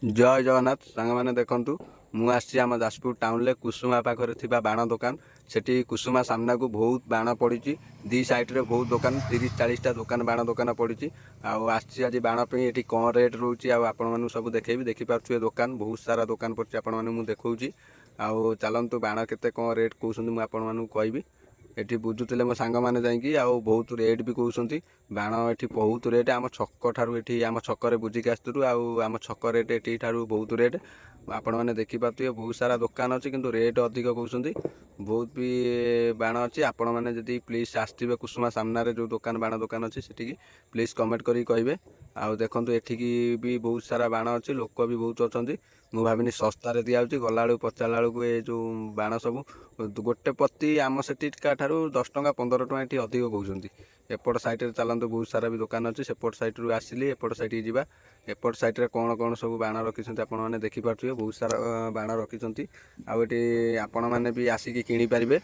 जय जगन्नाथ सांग मैंने देखु मुझे आम जाजपुर टाउन रे कुसुमा पाखे थी बाण दुकान से कुसुमा सामना को बहुत बाण पड़ी दी साइड्रे बहुत दुकान 30-40टा दुकान बाण दुकान पड़ी आज बाण ये कौन रेट रोचे आपण सब देखेबी देखिपे दुकान बहुत सारा दुकान पड़ी आपको देखी आउ चलतु बाण के कौन रेट कहते मुझे आपको कहबी एटी बुझुले मो सांग मैंने जाकि बहुत रेट भी कहते बाण ये बहुत रेट आम छक ठारू ये आम छक बुझिकी आसलु आम छक रेट ये ठारू बहुत रेट आपण मैंने देखिपे बहुत सारा दुकान अच्छी किंतु रेट अधिक कहते बहुत भी बाण अच्छी आपण मैंने जदि प्लीज आसवे कुसुमा सामने जो दुकान बाण दुकान अच्छी से प्लीज कमेंट करी कहे आउ देखो एठिकी भी बहुत सारा बाण अच्छी लोक भी बहुत अच्छा मुझे भाविनी सस्तार दिखाऊँगी गला पचारा बेलू ये जो बाण सब गोटे पत्ती आम से ठारू 10 टंका 15 टंका ये अधिक कहते एपट साइड चलते बहुत सारा भी दुकान अच्छी सेपट साइड आसिली एपट साइड जावा एपट साइड कौन कौन सब बाण रखी आपण मैंने देखिपे बहुत सारा बाण रखी आउ ये आपण मैंने भी आसिकी किनी पारे।